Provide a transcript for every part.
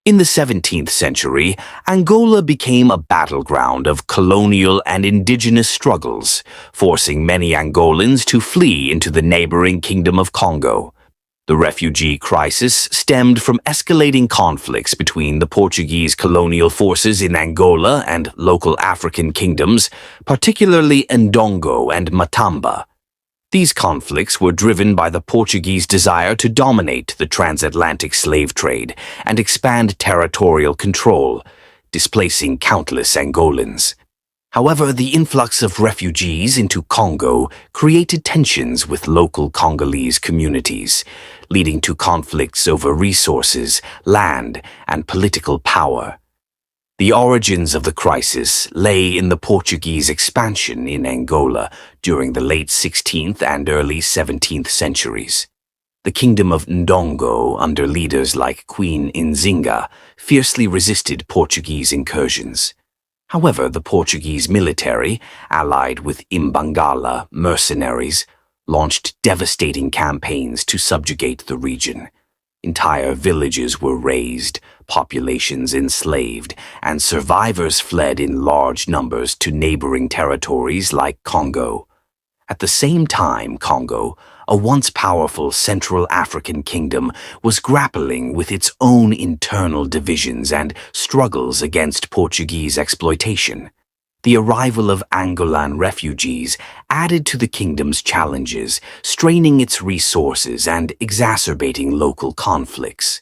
In the 17th century, Angola became a battleground of colonial and indigenous struggles, forcing many Angolans to flee into the neighboring Kingdom of Kongo. The refugee crisis stemmed from escalating conflicts between the Portuguese colonial forces in Angola and local African kingdoms, particularly Ndongo and Matamba. These conflicts were driven by the Portuguese desire to dominate the transatlantic slave trade and expand territorial control, displacing countless Angolans. However, the influx of refugees into Congo created tensions with local Congolese communities, leading to conflicts over resources, land, and political power. The origins of the crisis lay in the Portuguese expansion in Angola during the late 16th and early 17th centuries. The kingdom of Ndongo, under leaders like Queen Nzinga, fiercely resisted Portuguese incursions. However, the Portuguese military, allied with Imbangala mercenaries, launched devastating campaigns to subjugate the region. Entire villages were razed, populations enslaved, and survivors fled in large numbers to neighboring territories like Congo. At the same time, Congo, a once powerful Central African kingdom, was grappling with its own internal divisions and struggles against Portuguese exploitation. The arrival of Angolan refugees added to the kingdom's challenges, straining its resources and exacerbating local conflicts.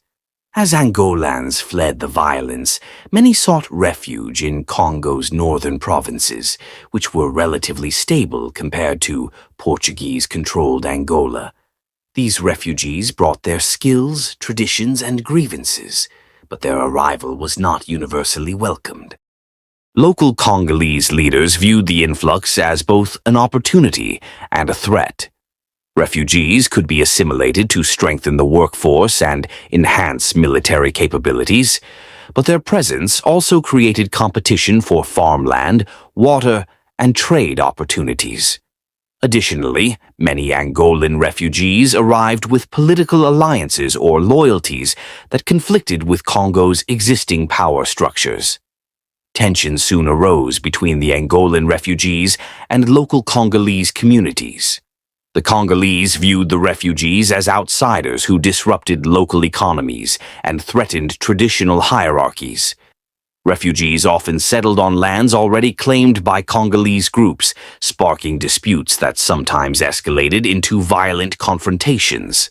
As Angolans fled the violence, many sought refuge in Congo's northern provinces, which were relatively stable compared to Portuguese-controlled Angola. These refugees brought their skills, traditions, and grievances, but their arrival was not universally welcomed. Local Congolese leaders viewed the influx as both an opportunity and a threat. Refugees could be assimilated to strengthen the workforce and enhance military capabilities, but their presence also created competition for farmland, water, and trade opportunities. Additionally, many Angolan refugees arrived with political alliances or loyalties that conflicted with Congo's existing power structures. Tensions soon arose between the Angolan refugees and local Congolese communities. The Congolese viewed the refugees as outsiders who disrupted local economies and threatened traditional hierarchies. Refugees often settled on lands already claimed by Congolese groups, sparking disputes that sometimes escalated into violent confrontations.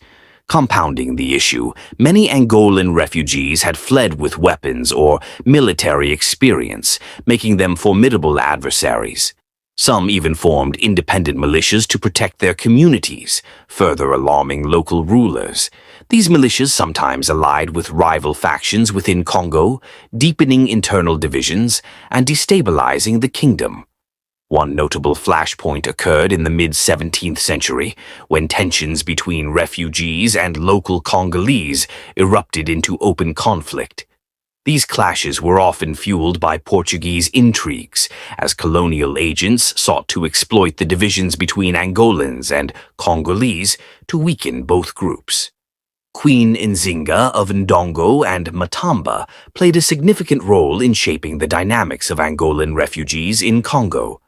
Compounding the issue, many Angolan refugees had fled with weapons or military experience, making them formidable adversaries. Some even formed independent militias to protect their communities, further alarming local rulers. These militias sometimes allied with rival factions within Congo, deepening internal divisions and destabilizing the kingdom. One notable flashpoint occurred in the mid-17th century, when tensions between refugees and local Congolese erupted into open conflict. These clashes were often fueled by Portuguese intrigues, as colonial agents sought to exploit the divisions between Angolans and Congolese to weaken both groups. Queen Nzinga of Ndongo and Matamba played a significant role in shaping the dynamics of Angolan refugees in Congo.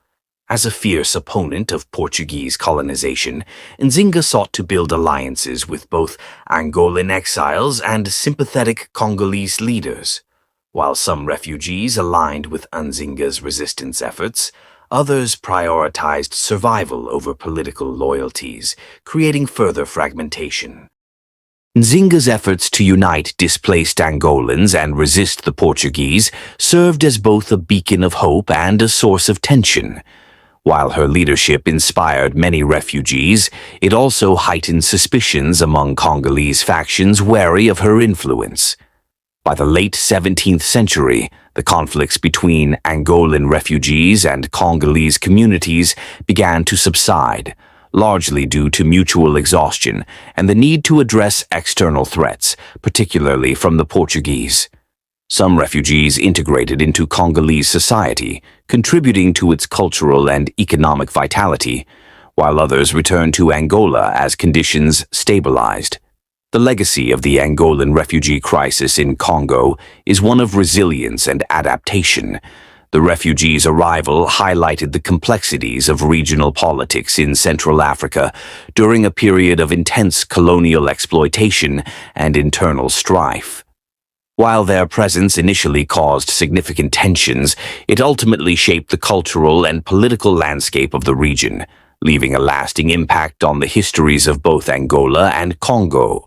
As a fierce opponent of Portuguese colonization, Nzinga sought to build alliances with both Angolan exiles and sympathetic Congolese leaders. While some refugees aligned with Nzinga's resistance efforts, others prioritized survival over political loyalties, creating further fragmentation. Nzinga's efforts to unite displaced Angolans and resist the Portuguese served as both a beacon of hope and a source of tension. While her leadership inspired many refugees, it also heightened suspicions among Congolese factions wary of her influence. By the late 17th century, the conflicts between Angolan refugees and Congolese communities began to subside, largely due to mutual exhaustion and the need to address external threats, particularly from the Portuguese. Some refugees integrated into Congolese society, contributing to its cultural and economic vitality, while others returned to Angola as conditions stabilized. The legacy of the Angolan refugee crisis in Congo is one of resilience and adaptation. The refugees' arrival highlighted the complexities of regional politics in Central Africa during a period of intense colonial exploitation and internal strife. While their presence initially caused significant tensions, it ultimately shaped the cultural and political landscape of the region, leaving a lasting impact on the histories of both Angola and Congo.